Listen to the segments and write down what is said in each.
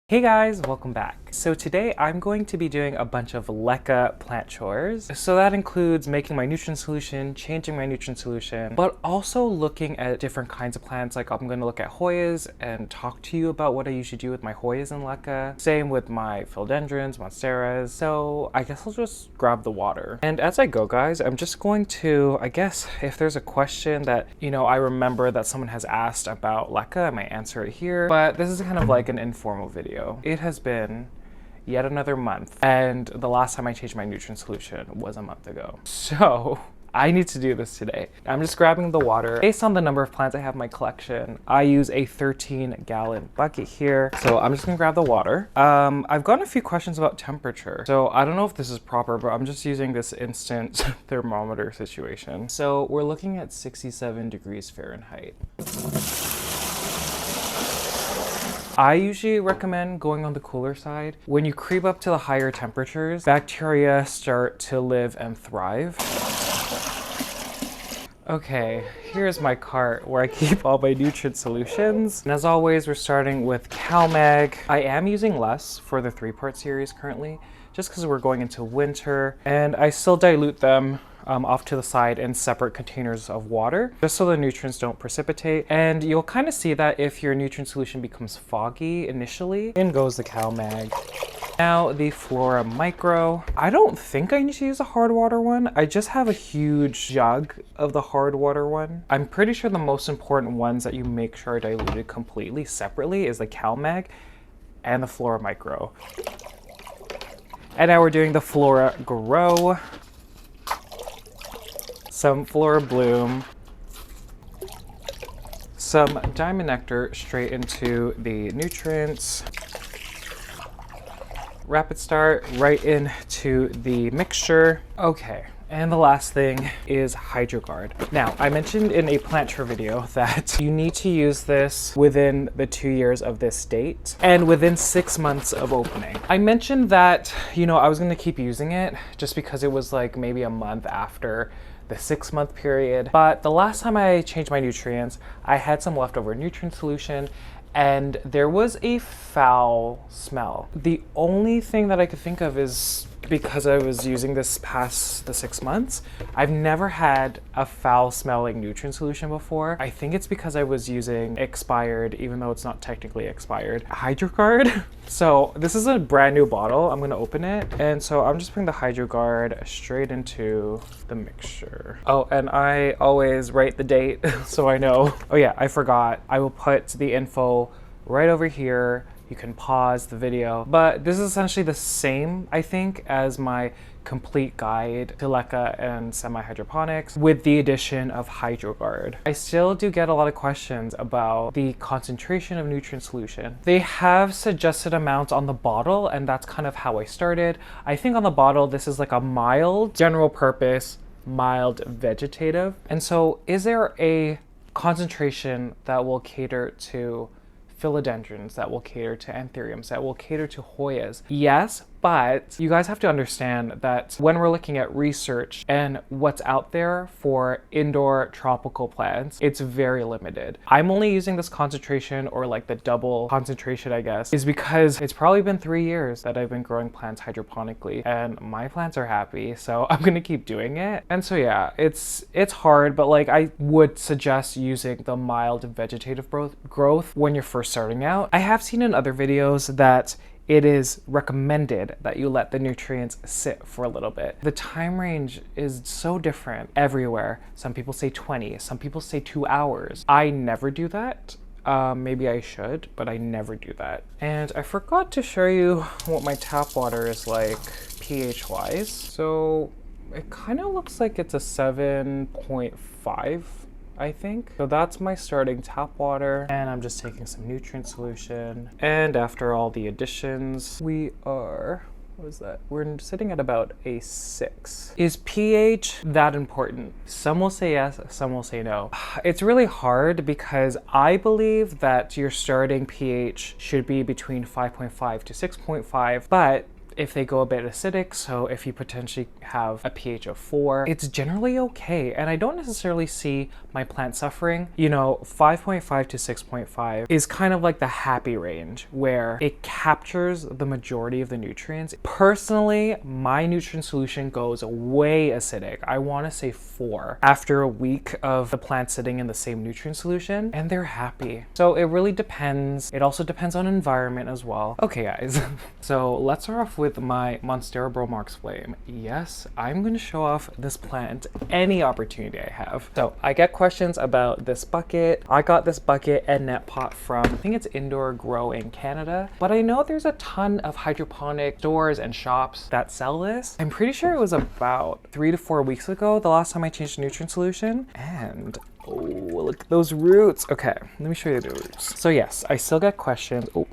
Hey guys, welcome back. So today I'm going to be doing a bunch of LECA plant chores. So that includes making my nutrient solution, changing my nutrient solution, but also looking at different kinds of plants. Like I'm going to look at Hoyas and talk to you about what I usually do with my Hoyas in LECA. Same with my Philodendrons, Monsteras. So I guess I'll just grab the water. And as I go guys, I'm just going to, I guess if there's a question that, I remember that someone has asked about LECA, I might answer it here. But this is kind of like an informal video. It has been yet another month, and the last time I changed my nutrient solution was a month ago. So I need to do this today. I'm just grabbing the water. Based on the number of plants I have in my collection, I use a 13-gallon bucket here. So I'm just gonna grab the water. I've gotten a few questions about temperature. So I don't know if this is proper, but I'm just using this instant thermometer situation. So we're looking at 67 degrees Fahrenheit. I usually recommend going on the cooler side. When you creep up to the higher temperatures, bacteria start to live and thrive. Okay, here's my cart where I keep all my nutrient solutions. And as always, we're starting with CaliMagic. I am using less for the 3-part series currently, just because we're going into winter, and I still dilute them off to the side in separate containers of water, just so the nutrients don't precipitate. And you'll kind of see that if your nutrient solution becomes foggy initially. In goes the CaliMagic. Now the FloraMicro. I don't think I need to use a hard water one. I just have a huge jug of the hard water one. I'm pretty sure the most important ones that you make sure are diluted completely separately is the CaliMagic and the FloraMicro. And now we're doing the FloraGro. Some FloraBloom, some Diamond Nectar straight into the nutrients, RapidStart right into the mixture. Okay, and the last thing is Hydroguard. Now, I mentioned in a plant tour video that you need to use this within the 2 years of this date and within 6 months of opening. I mentioned that, I was gonna keep using it just because it was like maybe a month after the 6-month period. But the last time I changed my nutrients, I had some leftover nutrient solution and there was a foul smell. The only thing that I could think of is because I was using this past the 6 months, I've never had a foul smelling nutrient solution before. I think it's because I was using expired, even though it's not technically expired, Hydroguard. So this is a brand new bottle. I'm gonna open it. And so I'm just putting the Hydroguard straight into the mixture. Oh, and I always write the date so I know. Oh yeah, I forgot. I will put the info right over here. You can pause the video, but this is essentially the same, I think, as my complete guide to LECA and semi-hydroponics with the addition of Hydroguard. I still do get a lot of questions about the concentration of nutrient solution. They have suggested amounts on the bottle, and that's kind of how I started. I think on the bottle, this is like a mild, general purpose, mild vegetative. And so is there a concentration that will cater to philodendrons, that will cater to anthuriums, that will cater to Hoyas? Yes, but you guys have to understand that when we're looking at research and what's out there for indoor tropical plants, it's very limited. I'm only using this concentration, or like the double concentration, I guess, is because it's probably been 3 years that I've been growing plants hydroponically and my plants are happy, so I'm gonna keep doing it. And so yeah, it's hard, but like I would suggest using the mild vegetative growth when you're first starting out. I have seen in other videos that it is recommended that you let the nutrients sit for a little bit. The time range is so different everywhere. Some people say 20, some people say 2 hours. I never do that. Maybe I should, but I never do that. And I forgot to show you what my tap water is like pH wise. So it kind of looks like it's a 7.5. I think. So that's my starting tap water, and I'm just taking some nutrient solution. And after all the additions, we are, what is that? We're sitting at about a 6. Is pH that important? Some will say yes, some will say no. It's really hard because I believe that your starting pH should be between 5.5 to 6.5, but if they go a bit acidic, so if you potentially have a pH of 4, it's generally okay. And I don't necessarily see my plant suffering. You know, 5.5 to 6.5 is kind of like the happy range where it captures the majority of the nutrients. Personally, my nutrient solution goes way acidic. I want to say 4 after a week of the plant sitting in the same nutrient solution, and they're happy. So it really depends. It also depends on environment as well. Okay guys, so let's start off with my Monstera Bromarx Flame. Yes, I'm going to show off this plant any opportunity I have. So I get questions about this bucket. I got this bucket and net pot from, I think it's Indoor Grow in Canada, but I know there's a ton of hydroponic stores and shops that sell this. I'm pretty sure it was about 3 to 4 weeks ago, the last time I changed the nutrient solution, and oh, look at those roots. Okay, let me show you the roots. So yes, I still get questions. Oh,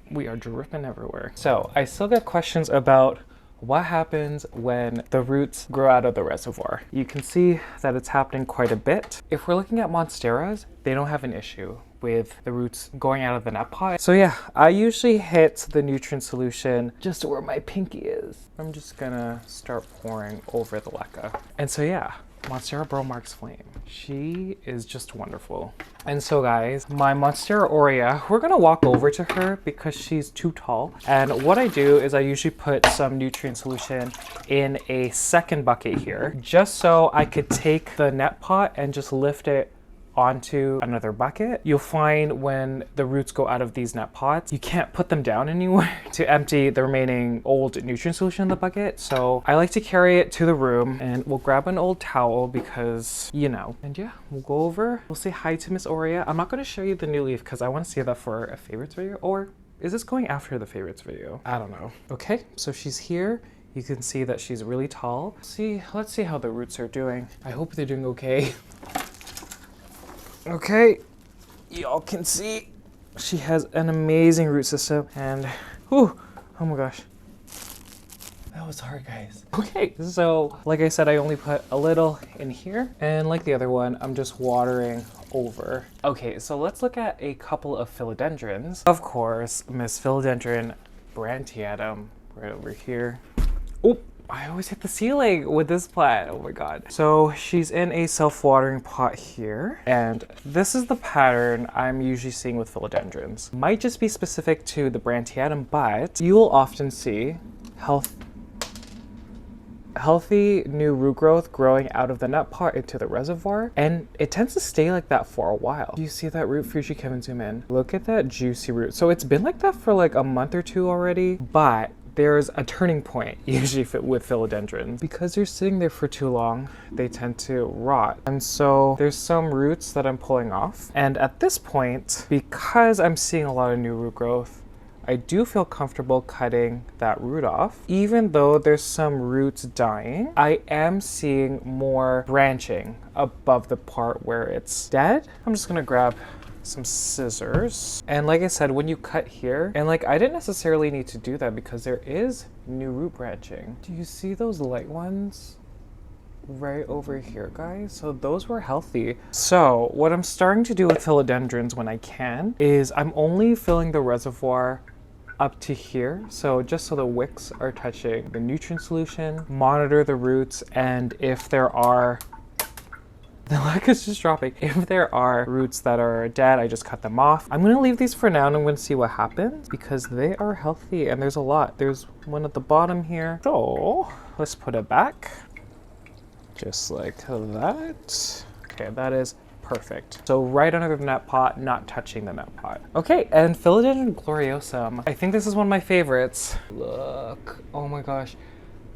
we are dripping everywhere. So I still get questions about what happens when the roots grow out of the reservoir. You can see that it's happening quite a bit. If we're looking at Monsteras, they don't have an issue with the roots going out of the net pot. So yeah, I usually hit the nutrient solution just where my pinky is. I'm just gonna start pouring over the LECA. And so yeah, Monstera Bromarx Flame. She is just wonderful. And so guys, my Monstera Aurea, we're gonna walk over to her because she's too tall. And what I do is I usually put some nutrient solution in a second bucket here, just so I could take the net pot and just lift it onto another bucket. You'll find when the roots go out of these net pots, you can't put them down anymore to empty the remaining old nutrient solution in the bucket. So I like to carry it to the room, and we'll grab an old towel because, you know, and yeah, we'll go over, we'll say hi to Miss Aurea. I'm not going to show you the new leaf because I want to save that for a favorites video, or is this going after the favorites video? I don't know. Okay, so she's here. You can see that she's really tall. Let's see how the roots are doing. I hope they're doing okay. Okay, y'all can see she has an amazing root system, and oh my gosh, that was hard, guys. Okay, so like I said, I only put a little in here, and like the other one, I'm just watering over. Okay, so let's look at a couple of philodendrons. Of course, Miss Philodendron branchiatum right over here. Oh, I always hit the ceiling with this plant. Oh my god. So she's in a self-watering pot here, and this is the pattern I'm usually seeing with philodendrons. Might just be specific to the branchiatum, but you will often see healthy new root growth growing out of the nut pot into the reservoir, and it tends to stay like that for a while. Do you see that root? Fuji, Kevin, zoom in. Look at that juicy root. So it's been like that for like a month or two already, but there's a turning point usually with philodendrons. Because they're sitting there for too long, they tend to rot. And so there's some roots that I'm pulling off. And at this point, because I'm seeing a lot of new root growth, I do feel comfortable cutting that root off. Even though there's some roots dying, I am seeing more branching above the part where it's dead. I'm just gonna grab some scissors, and like I said, when you cut here, and like I didn't necessarily need to do that because there is new root branching. Do you see those light ones right over here, guys? So those were healthy. So what I'm starting to do with philodendrons when I can is I'm only filling the reservoir up to here, so just so the wicks are touching the nutrient solution, monitor the roots, and if there are the luck is just dropping. If there are roots that are dead, I just cut them off. I'm gonna leave these for now and I'm gonna see what happens because they are healthy and there's a lot. There's one at the bottom here. So let's put it back. Just like that. Okay, that is perfect. So right under the net pot, not touching the net pot. Okay, and Philodendron gloriosum. I think this is one of my favorites. Look, oh my gosh.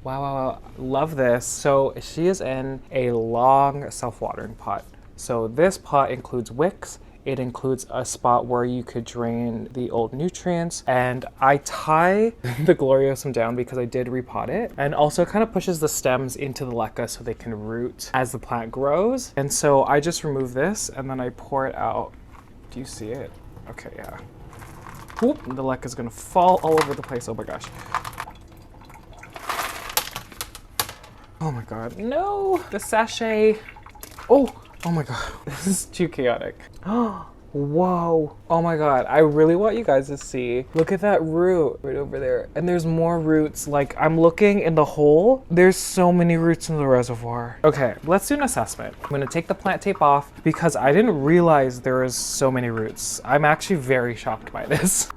Wow, love this. So she is in a long self-watering pot. So this pot includes wicks. It includes a spot where you could drain the old nutrients, and I tie the gloriosum down because I did repot it, and also kind of pushes the stems into the LECA so they can root as the plant grows. And so I just remove this and then I pour it out. Do you see it? Okay, yeah. Whoop, the LECA is gonna fall all over the place. Oh my gosh. Oh my god, no! The sachet. Oh my god, this is too chaotic. Oh, Whoa. Oh my God. I really want you guys to see. Look at that root right over there. And there's more roots. Like, I'm looking in the hole. There's so many roots in the reservoir. Okay, let's do an assessment. I'm gonna take the plant tape off because I didn't realize there was so many roots. I'm actually very shocked by this.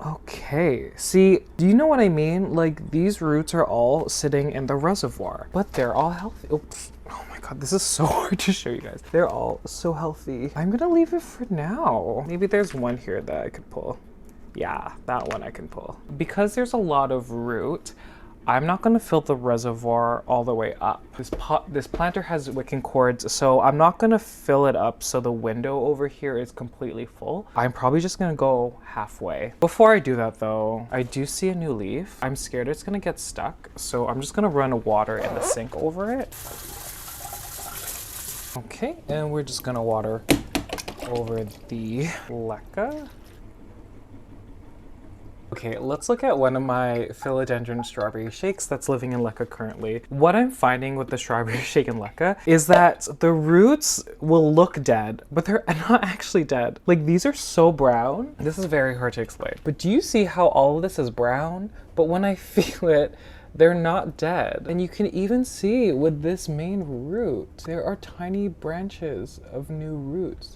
Okay, see, do you know what I mean? Like, these roots are all sitting in the reservoir, but they're all healthy. Oops. Oh my God, this is so hard to show you guys. They're all so healthy. I'm gonna leave it for now. Maybe there's one here that I could pull. Yeah, that one I can pull. Because there's a lot of root, I'm not gonna fill the reservoir all the way up. This planter has wicking cords, so I'm not gonna fill it up so the window over here is completely full. I'm probably just gonna go halfway. Before I do that though, I do see a new leaf. I'm scared it's gonna get stuck, so I'm just gonna run water in the sink over it. Okay, and we're just gonna water over the LECA. Okay, let's look at one of my Philodendron strawberry shakes that's living in LECA currently. What I'm finding with the strawberry shake in LECA is that the roots will look dead, but they're not actually dead. Like, these are so brown. This is very hard to explain. But do you see how all of this is brown? But when I feel it, they're not dead. And you can even see with this main root, there are tiny branches of new roots.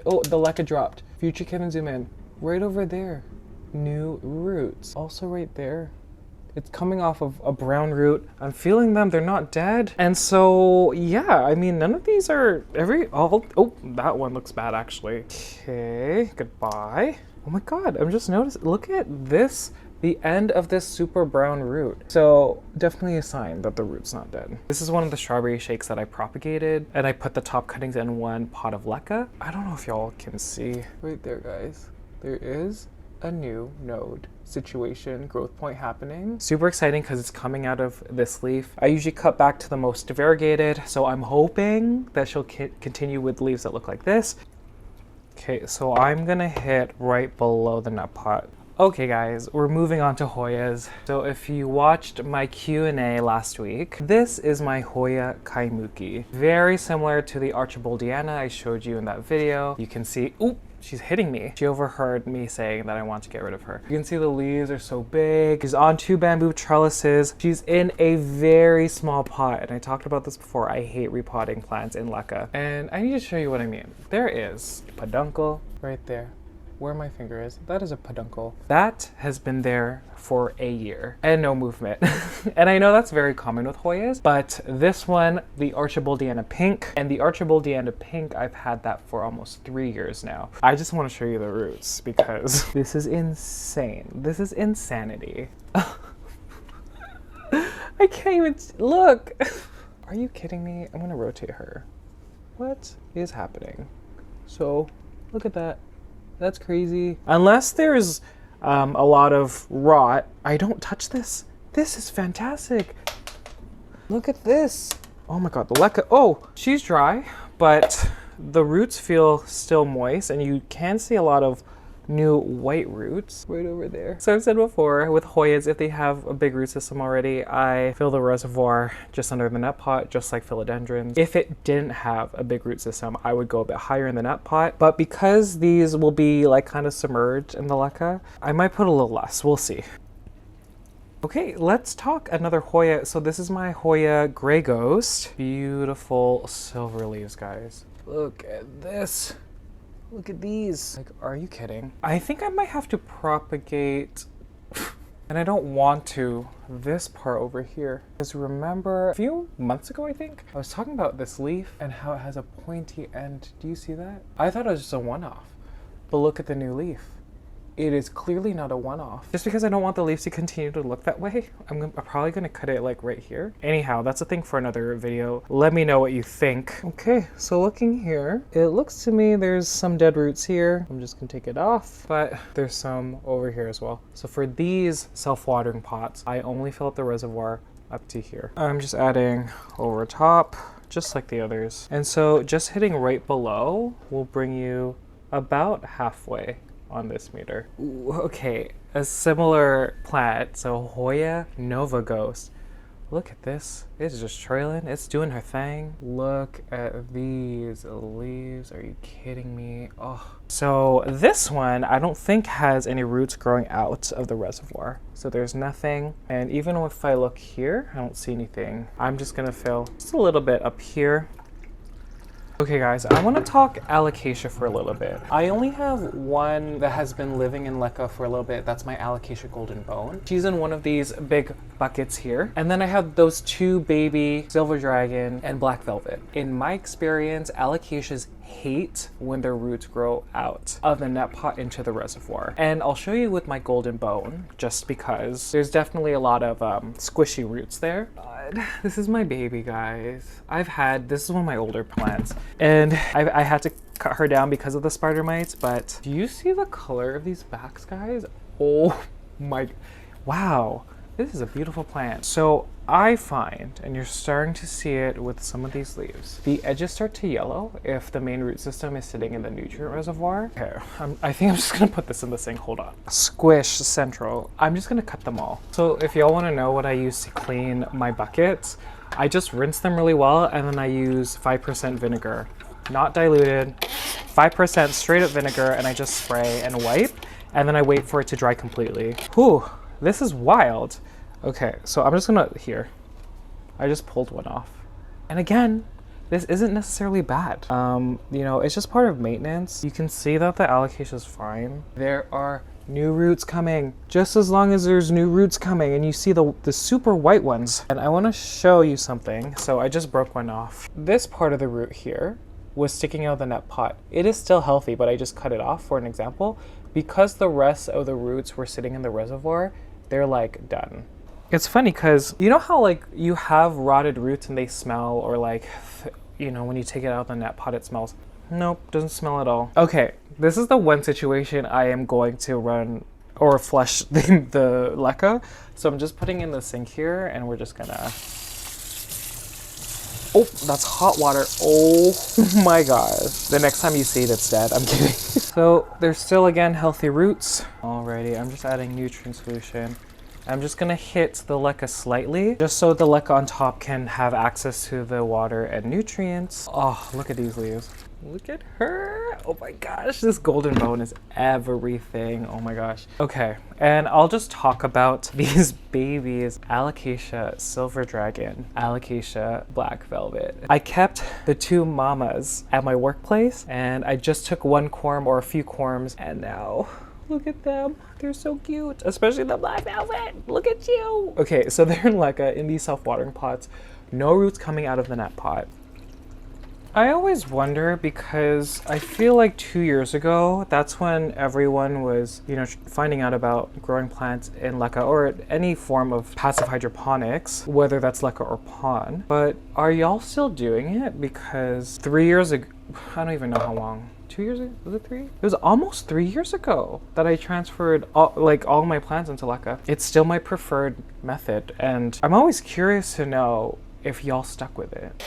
Oh, the LECA dropped. Future Kevin, zoom in. Right over there. New roots. Also right there. It's coming off of a brown root. I'm feeling them, they're not dead. And so, yeah, I mean, none of these are oh, that one looks bad actually. Okay, goodbye. Oh my God, I'm just noticing, look at this, the end of this super brown root. So definitely a sign that the root's not dead. This is one of the strawberry shakes that I propagated, and I put the top cuttings in one pot of LECA. I don't know if y'all can see. Right there, guys. There is a new node situation, growth point happening. Super exciting because it's coming out of this leaf. I usually cut back to the most variegated, so I'm hoping that she'll continue with leaves that look like this. Okay, so I'm gonna hit right below the nut pot. Okay guys, we're moving on to Hoyas. So if you watched my Q&A last week, this is my Hoya Kaimuki. Very similar to the Archibaldiana I showed you in that video. You can see, oop, she's hitting me. She overheard me saying that I want to get rid of her. You can see the leaves are so big. She's on 2 bamboo trellises. She's in a very small pot. And I talked about this before. I hate repotting plants in LECA. And I need to show you what I mean. There is a peduncle right there. Where my finger is, that is a peduncle. That has been there for a year and no movement. And I know that's very common with Hoyas, but this one, the Archibaldiana Pink, and the Archibaldiana Pink, I've had that for almost 3 years now. I just want to show you the roots because this is insane. This is insanity. I can't even, look. Are you kidding me? I'm gonna rotate her. What is happening? So, look at that. That's crazy. Unless there's a lot of rot, I don't touch this. This is fantastic. Look at this. Oh my God, the LECA. Oh, she's dry, but the roots feel still moist, and you can see a lot of new white roots right over there. So I've said before, with Hoyas, if they have a big root system already, I fill the reservoir just under the nut pot, just like philodendrons. If it didn't have a big root system, I would go a bit higher in the nut pot. But because these will be like kind of submerged in the LECA, I might put a little less. We'll see. Okay, let's talk another Hoya. So this is my Hoya Gray Ghost. Beautiful silver leaves, guys. Look at this. Look at these. Like, are you kidding? I think I might have to propagate, and I don't want to, this part over here. Because remember, a few months ago, I think, I was talking about this leaf and how it has a pointy end. Do you see that? I thought it was just a one-off, but look at the new leaf. It is clearly not a one-off. Just because I don't want the leaves to continue to look that way, I'm probably gonna cut it like right here. Anyhow, that's a thing for another video. Let me know what you think. Okay, so looking here, it looks to me there's some dead roots here. I'm just gonna take it off, but there's some over here as well. So for these self-watering pots, I only fill up the reservoir up to here. I'm just adding over top, just like the others. And so just hitting right below will bring you about halfway on this meter. Ooh, okay, a similar plant, so Hoya Nova Ghost. Look at this. It's just trailing. It's doing her thing. Look at these leaves. Are you kidding me? Oh. So this one, I don't think has any roots growing out of the reservoir. So there's nothing. And even if I look here, I don't see anything. I'm just gonna fill just a little bit up here. Okay guys, I want to talk Alocasia for a little bit. I only have one that has been living in LECA for a little bit. That's my Alocasia golden bone. She's in one of these big buckets here. And then I have those two baby silver dragon and black velvet. In my experience, Alocasias hate when their roots grow out of the net pot into the reservoir. And I'll show you with my golden bone, just because there's definitely a lot of squishy roots there. This is my baby, guys. This is one of my older plants, and I had to cut her down because of the spider mites, but do you see the color of these backs, guys? Oh my, wow. This is a beautiful plant. So I find, and you're starting to see it with some of these leaves, the edges start to yellow if the main root system is sitting in the nutrient reservoir. Okay, I think I'm just gonna put this in the sink, hold on. Squish central. I'm just gonna cut them all. So if y'all wanna know what I use to clean my buckets, I just rinse them really well, and then I use 5% vinegar, not diluted, 5% straight up vinegar, and I just spray and wipe, and then I wait for it to dry completely. Whew. This is wild. Okay, so I'm just gonna, here. I just pulled one off. And again, this isn't necessarily bad. You know, it's just part of maintenance. You can see that the Alocasia is fine. There are new roots coming. Just as long as there's new roots coming, and you see the super white ones. And I wanna show you something. So I just broke one off. This part of the root here was sticking out of the net pot. It is still healthy, but I just cut it off for an example. Because the rest of the roots were sitting in the reservoir, they're like done. It's funny because you know how like you have rotted roots and they smell, or like, you know, when you take it out of the net pot it smells. Nope, doesn't smell at all. Okay, this is the one situation I am going to run or flush the LECA. So I'm just putting in the sink here, and we're just gonna, oh, that's hot water. Oh my gosh. The next time you see it, it's dead. I'm kidding. So there's still, again, healthy roots. Alrighty, I'm just adding nutrient solution. I'm just gonna hit the LECA slightly, just so the LECA on top can have access to the water and nutrients. Oh, look at these leaves. Look at her. Oh my gosh, this golden bone is everything. Oh my gosh. Okay, and I'll just talk about these babies. Alocasia silver dragon, Alocasia black velvet. I kept the two mamas at my workplace, and I just took one corm or a few corms, and now look at them. They're so cute, especially the black velvet. Look at you. Okay, so they're in LECA in these self-watering pots. No roots coming out of the net pot. I always wonder, because I feel like 2 years ago, that's when everyone was, you know, finding out about growing plants in LECA or any form of passive hydroponics, whether that's LECA or PON. But are y'all still doing it? Because 3 years ago, I don't even know how long. 2 years ago? Was it 3? It was almost 3 years ago that I transferred all my plants into LECA. It's still my preferred method, and I'm always curious to know if y'all stuck with it.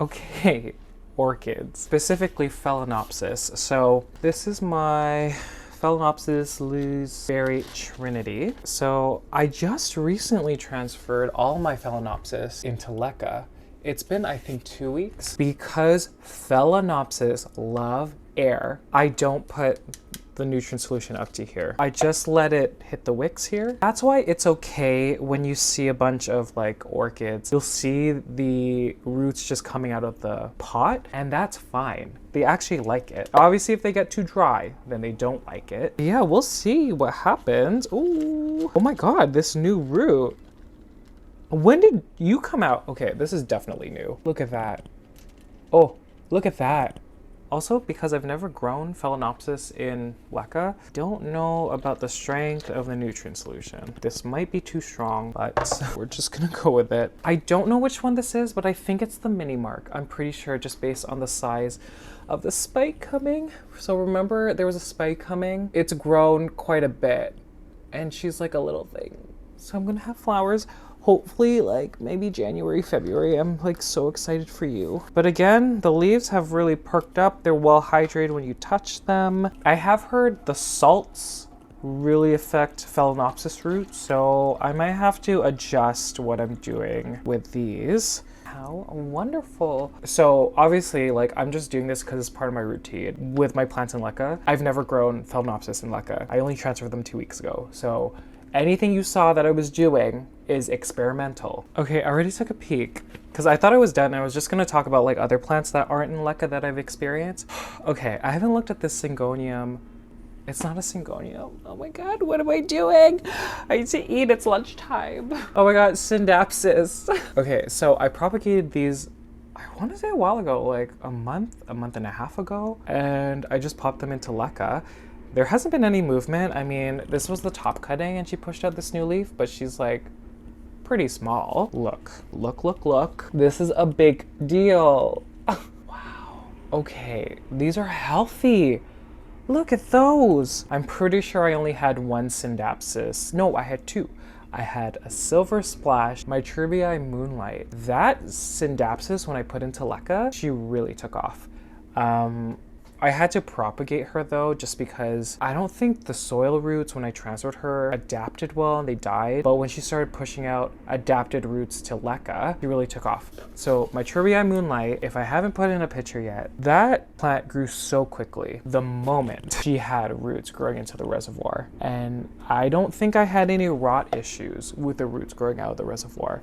Okay, orchids, specifically Phalaenopsis. So this is my Phalaenopsis looseberry Trinity. So I just recently transferred all my Phalaenopsis into LECA. It's been, I think, 2 weeks. Because Phalaenopsis love air, I don't put the nutrient solution up to here. I just let it hit the wicks here. That's why it's okay when you see a bunch of like orchids, you'll see the roots just coming out of the pot, and that's fine. They actually like it. Obviously, if they get too dry, then they don't like it. Yeah, we'll see what happens. Ooh, oh my God, this new root. When did you come out? Okay, this is definitely new. Look at that. Oh, look at that. Also, because I've never grown Phalaenopsis in LECA, don't know about the strength of the nutrient solution. This might be too strong, but we're just gonna go with it. I don't know which one this is, but I think it's the mini mark. I'm pretty sure, just based on the size of the spike coming. So remember, there was a spike coming. It's grown quite a bit, and she's like a little thing. So I'm gonna have flowers. Hopefully, like maybe January, February. I'm like so excited for you. But again, the leaves have really perked up. They're well hydrated when you touch them. I have heard the salts really affect Phalaenopsis roots, so I might have to adjust what I'm doing with these. How wonderful. So obviously, like, I'm just doing this because it's part of my routine. With my plants in LECA, I've never grown Phalaenopsis in LECA. I only transferred them 2 weeks ago. So anything you saw that I was doing is experimental. Okay, I already took a peek because I thought I was done. I was just gonna talk about like other plants that aren't in LECA that I've experienced. Okay, I haven't looked at this Syngonium. It's not a Syngonium. Oh my God, what am I doing? I need to eat, it's lunchtime. Oh my God, Syndapsis. Okay, so I propagated these, I want to say a while ago, like a month and a half ago, and I just popped them into LECA. There hasn't been any movement. I mean, this was the top cutting and she pushed out this new leaf, but she's like pretty small. Look, look, look, look. This is a big deal. Wow. Okay, these are healthy. Look at those. I'm pretty sure I only had one Syndapsis. No, I had two. I had a Silver Splash, my Trivii Moonlight. That Syndapsis, when I put into LECA, she really took off. I had to propagate her though, just because I don't think the soil roots when I transferred her adapted well and they died. But when she started pushing out adapted roots to LECA, she really took off. So my Trivii Moonlight, if I haven't put in a picture yet, that plant grew so quickly the moment she had roots growing into the reservoir. And I don't think I had any rot issues with the roots growing out of the reservoir.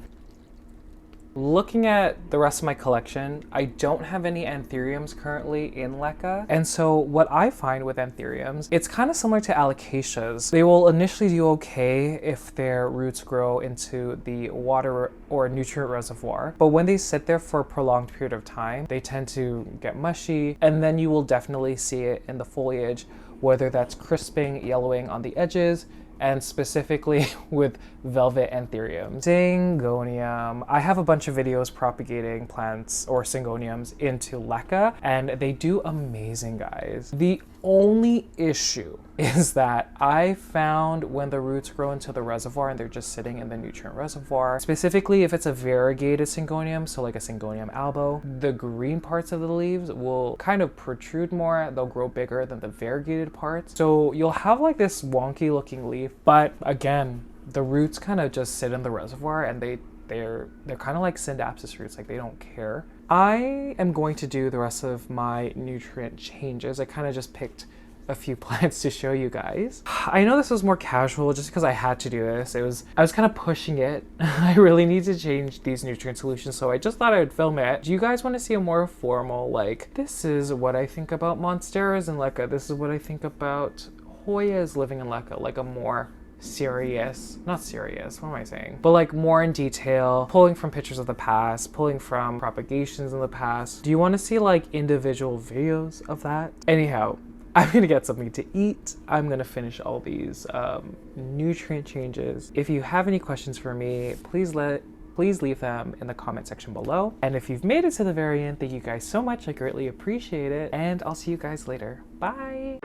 Looking at the rest of my collection, I don't have any anthuriums currently in LECA. And so what I find with anthuriums, it's kind of similar to alocasias. They will initially do okay if their roots grow into the water or nutrient reservoir. But when they sit there for a prolonged period of time, they tend to get mushy. And then you will definitely see it in the foliage, whether that's crisping, yellowing on the edges, and specifically with velvet anthurium. Syngonium. I have a bunch of videos propagating plants or Syngoniums into LECA, and they do amazing, guys. The only issue is that I found when the roots grow into the reservoir and they're just sitting in the nutrient reservoir, specifically if it's a variegated Syngonium, so like a Syngonium albo, the green parts of the leaves will kind of protrude more. They'll grow bigger than the variegated parts. So you'll have like this wonky looking leaf, but again, the roots kind of just sit in the reservoir and they're kind of like Syndapsis roots, like they don't care. I am going to do the rest of my nutrient changes. I kind of just picked a few plants to show you guys. I know this was more casual just because I had to do this. I was kind of pushing it. I really need to change these nutrient solutions, so I just thought I would film it. Do you guys want to see a more formal, like, this is what I think about Monsteras in LECA, this is what I think about Hoyas living in LECA, like a more serious, not serious, what am I saying? But like more in detail, pulling from pictures of the past, pulling from propagations in the past. Do you want to see like individual videos of that? Anyhow, I'm gonna get something to eat. I'm gonna finish all these nutrient changes. If you have any questions for me, please leave them in the comment section below. And if you've made it to the very end, thank you guys so much. I greatly appreciate it. And I'll see you guys later. Bye.